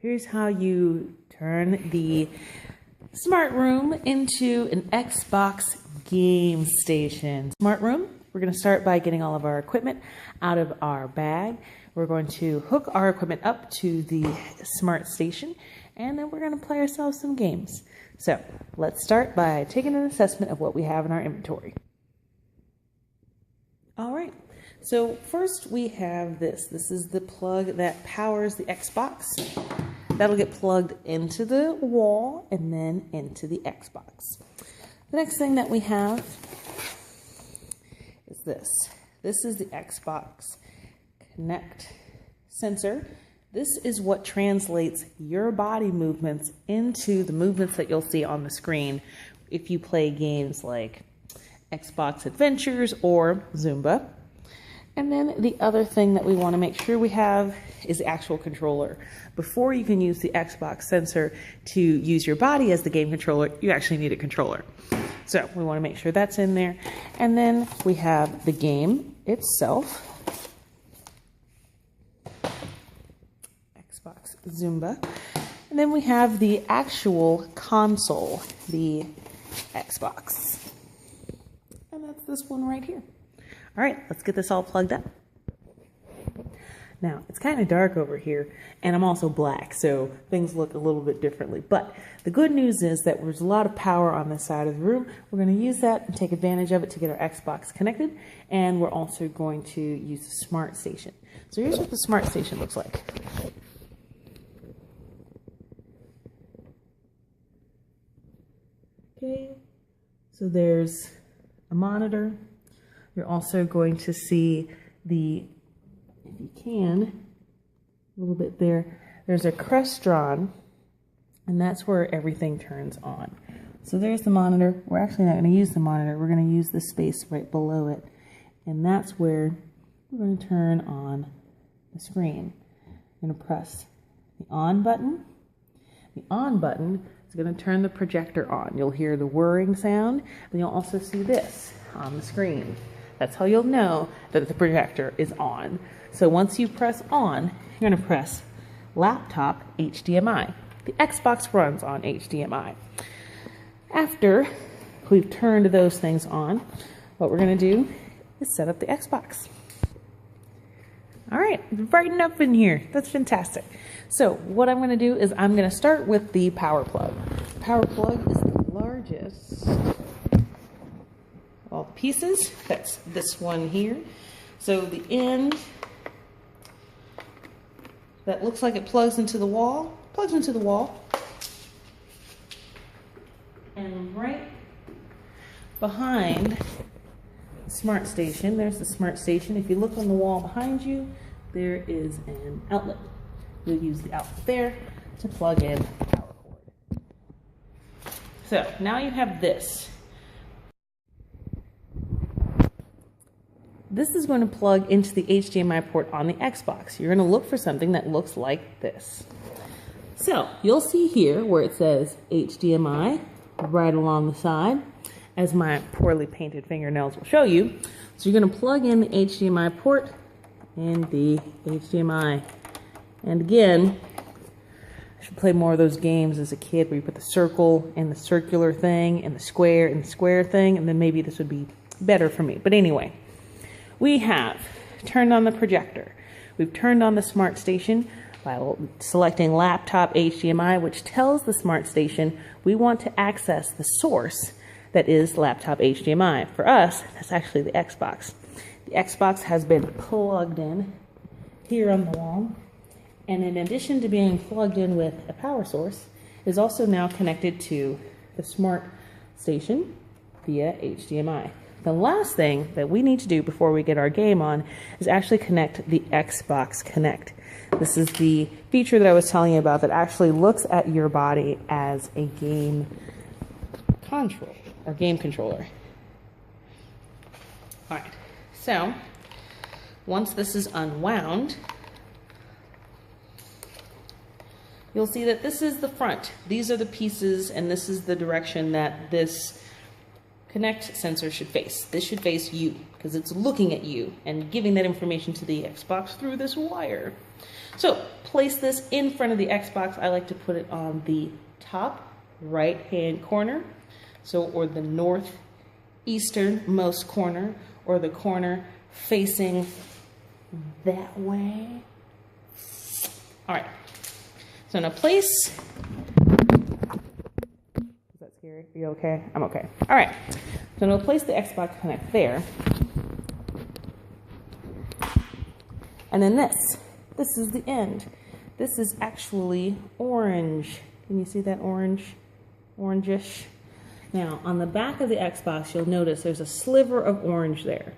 Here's how you turn the smart room into an Xbox game station. Smart room, we're going to start by getting all of our equipment out of our bag. We're going to hook our equipment up to the smart station, and then we're going to play ourselves some games. So let's start by taking an assessment of what we have in our inventory. All right, so first we have this. This is the plug that powers the Xbox. That'll get plugged into the wall and then into the Xbox. The next thing that we have is this. This is the Xbox Connect sensor. This is what translates your body movements into the movements that you'll see on the screen if you play games like Xbox Adventures or Zumba. And then the other thing that we want to make sure we have is the actual controller. Before you can use the Xbox sensor to use your body as the game controller, you actually need a controller. So we want to make sure that's in there. And then we have the game itself. Xbox Zumba. And then we have the actual console, the Xbox. And that's this one right here. All right, let's get this all plugged up. Now, it's kind of dark over here, and I'm also black, so things look a little bit differently. But the good news is that there's a lot of power on this side of the room. We're going to use that and take advantage of it to get our Xbox connected, and we're also going to use the smart station. So here's what the smart station looks like. Okay, so there's a monitor. You're also going to see the, if you can, a little bit there, there's a crestron, and that's where everything turns on. So there's the monitor. We're actually not going to use the monitor. We're going to use the space right below it, and that's where we're going to turn on the screen. I'm going to press the on button. The on button is going to turn the projector on. You'll hear the whirring sound, and you'll also see this on the screen. That's how you'll know that the projector is on. So once you press on, you're going to press laptop HDMI. The Xbox runs on HDMI. After we've turned those things on, what we're going to do is set up the Xbox. All right, brighten up in here. That's fantastic. So what I'm going to do is I'm going to start with the power plug. The power plug is the largest all the pieces. That's this one here. So the end that looks like it plugs into the wall, and right behind the smart station, there's the smart station. If you look on the wall behind you, there is an outlet. You'll use the outlet there to plug in the power cord. So now you have this. This is going to plug into the HDMI port on the Xbox. You're going to look for something that looks like this. So you'll see here where it says HDMI right along the side, as my poorly painted fingernails will show you. So you're going to plug in the HDMI port in the HDMI. And again, I should play more of those games as a kid where you put the circle in the circular thing and the square in the square thing, and then maybe this would be better for me. But anyway, we have turned on the projector. We've turned on the smart station by selecting laptop HDMI, which tells the smart station we want to access the source that is laptop HDMI. For us, that's actually the Xbox. The Xbox has been plugged in here on the wall, and in addition to being plugged in with a power source, is also now connected to the smart station via HDMI. The last thing that we need to do before we get our game on is actually connect the Xbox Connect. This is the feature that I was telling you about that actually looks at your body as a game control or game controller. All right, so once this is unwound, you'll see that this is the front. These are the pieces, and this is the direction that this Connect sensor should face. This should face you because it's looking at you and giving that information to the Xbox through this wire. So place this in front of the Xbox. I like to put it on the top right-hand corner, or the northeasternmost corner, or the corner facing that way. All right, so now place, is that scary? Are you okay? I'm okay. All right, so now place the Xbox Connect there. And then this is the end. This is actually orange. Can you see that orangish? Now, on the back of the Xbox, you'll notice there's a sliver of orange there.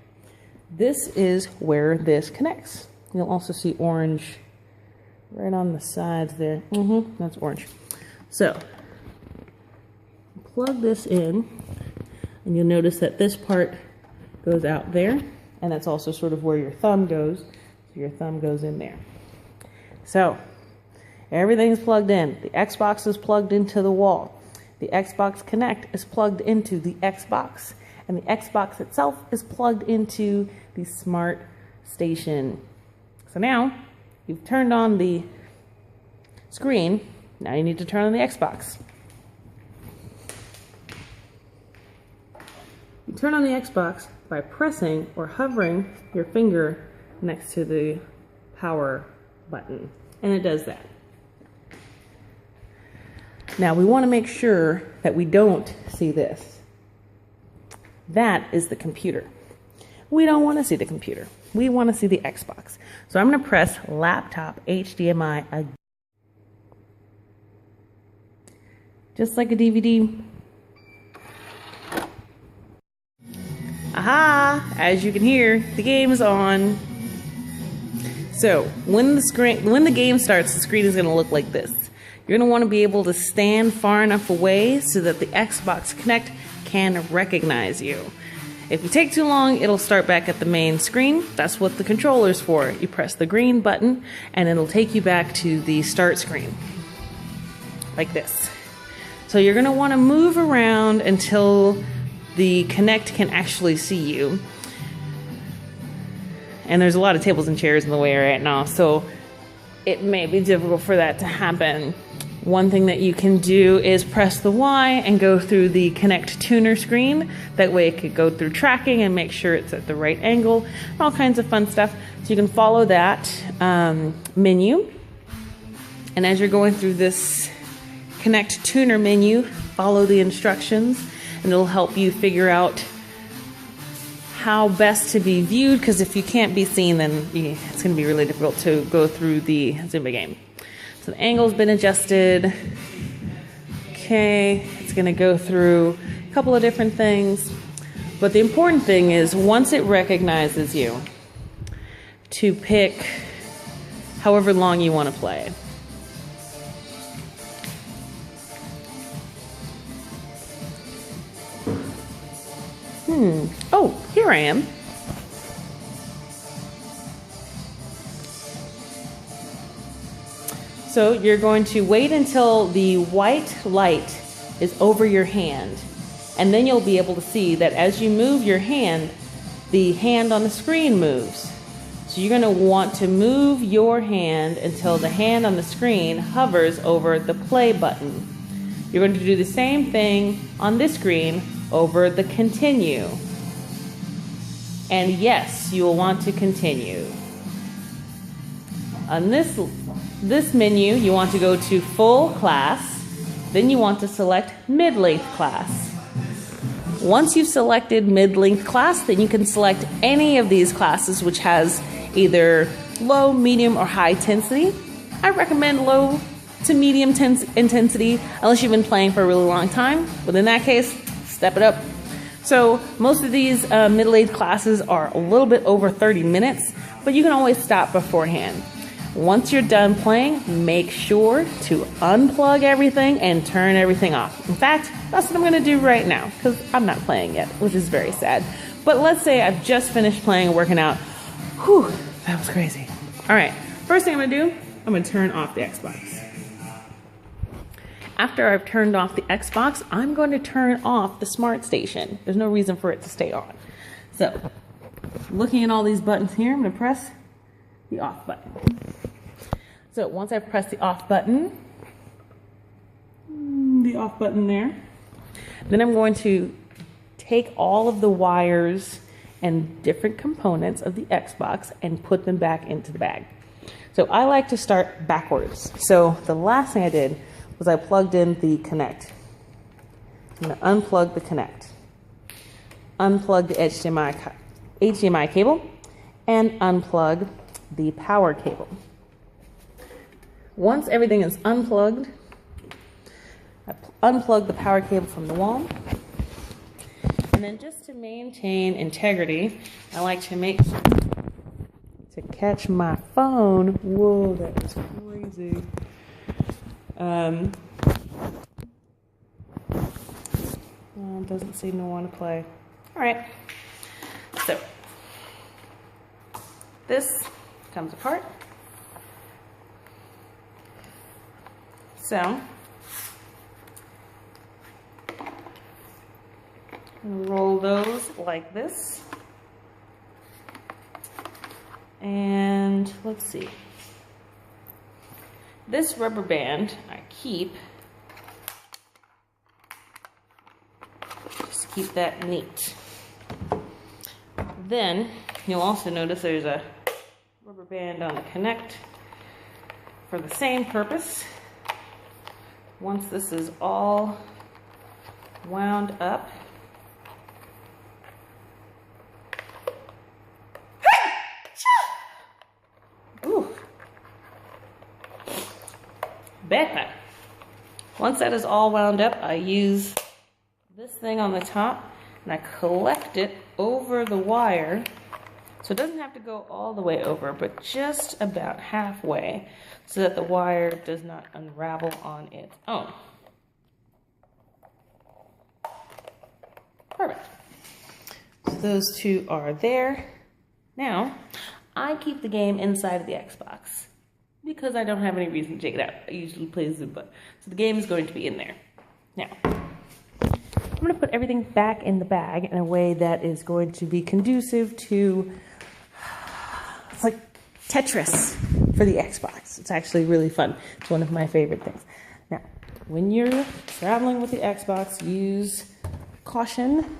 This is where this connects. You'll also see orange right on the sides there. That's orange. So, plug this in, and you'll notice that this part goes out there, and that's also sort of where your thumb goes. So your thumb goes in there. So, everything's plugged in. The Xbox is plugged into the wall. The Xbox Connect is plugged into the Xbox. And the Xbox itself is plugged into the smart station. So now, you've turned on the screen. Now you need to turn on the Xbox. You turn on the Xbox by pressing or hovering your finger next to the power button. And it does that. Now we want to make sure that we don't see this. That is the computer. We don't want to see the computer. We want to see the Xbox. So I'm going to press laptop HDMI again. Just like a DVD. Aha! As you can hear, the game is on. So when the game starts, the screen is going to look like this. You're going to want to be able to stand far enough away so that the Xbox Connect can recognize you. If you take too long, it'll start back at the main screen. That's what the controller's for. You press the green button and it'll take you back to the start screen. Like this. So you're going to want to move around until the Connect can actually see you. And there's a lot of tables and chairs in the way right now, so it may be difficult for that to happen. One thing that you can do is press the Y and go through the Connect Tuner screen. That way it could go through tracking and make sure it's at the right angle, and all kinds of fun stuff. So you can follow that menu. And as you're going through this Connect Tuner menu, follow the instructions, and it'll help you figure out how best to be viewed, because if you can't be seen, then it's going to be really difficult to go through the Zumba game. So the angle's been adjusted. Okay, it's going to go through a couple of different things. But the important thing is, once it recognizes you, to pick however long you want to play. Oh, here I am. So you're going to wait until the white light is over your hand, and then you'll be able to see that as you move your hand, the hand on the screen moves. So you're going to want to move your hand until the hand on the screen hovers over the play button. You're going to do the same thing on this screen over the continue. And yes, you will want to continue. On this menu, you want to go to full class, then you want to select mid-length class. Once you've selected mid-length class, then you can select any of these classes which has either low, medium, or high intensity. I recommend low to medium intensity unless you've been playing for a really long time, but in that case, step it up. So most of these middle-aged classes are a little bit over 30 minutes, but you can always stop beforehand. Once you're done playing, make sure to unplug everything and turn everything off. In fact, that's what I'm going to do right now, because I'm not playing yet, which is very sad. But let's say I've just finished playing and working out. Whew, that was crazy. All right, first thing I'm going to do, I'm going to turn off the Xbox. after I've turned off the Xbox, I'm going to turn off the Smart Station. There's no reason for it to stay on. So, looking at all these buttons here, I'm going to press the off button. So once I've pressed the off button there, then I'm going to take all of the wires and different components of the Xbox and put them back into the bag. So I like to start backwards. So the last thing I did was I plugged in the Connect. I'm going to unplug the Connect, unplug the HDMI cable, and unplug the power cable. Once everything is unplugged, I unplug the power cable from the wall. And then just to maintain integrity, I like to make sure to catch my phone. Whoa, that was crazy. Doesn't seem to want to play. All right. So this comes apart. So roll those like this. And let's see. This rubber band I keep, just keep that neat. Then you'll also notice there's a rubber band on the Connect for the same purpose. Once this is all wound up, backpack. Once that is all wound up, I use this thing on the top and I collect it over the wire. So it doesn't have to go all the way over, but just about halfway so that the wire does not unravel on its own. Perfect. So those two are there. Now, I keep the game inside of the Xbox because I don't have any reason to take it out. I usually play Zumba. So the game is going to be in there. Now, I'm going to put everything back in the bag in a way that is going to be conducive to, it's like Tetris for the Xbox. It's actually really fun. It's one of my favorite things. Now, when you're traveling with the Xbox, use caution.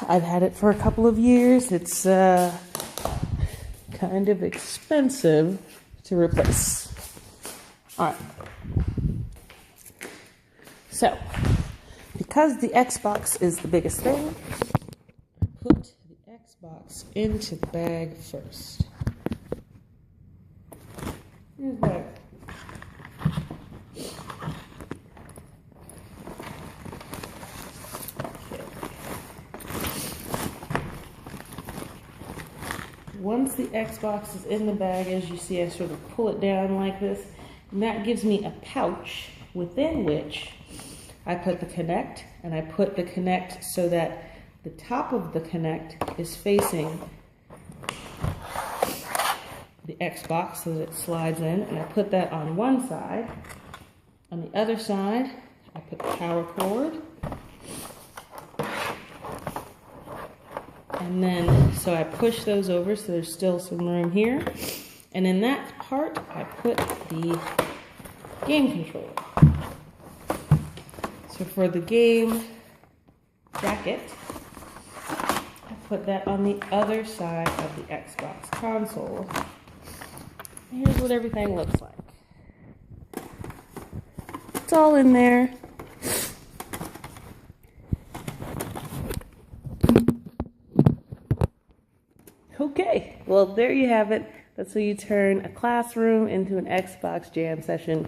I've had it for a couple of years. It's kind of expensive to replace. All right. So, because the Xbox is the biggest thing, put the Xbox into the bag first. Here's the bag. Once the Xbox is in the bag, as you see, I sort of pull it down like this, and that gives me a pouch within which I put the Connect, and I put the Connect so that the top of the Connect is facing the Xbox so that it slides in, and I put that on one side. On the other side, I put the power cord. And then, so I push those over so there's still some room here. And in that part, I put the game controller. So for the game jacket, I put that on the other side of the Xbox console. And here's what everything looks like. It's all in there. Okay, well, there you have it. That's how you turn a classroom into an Xbox jam session.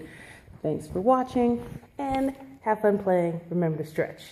Thanks for watching, and have fun playing. Remember to stretch.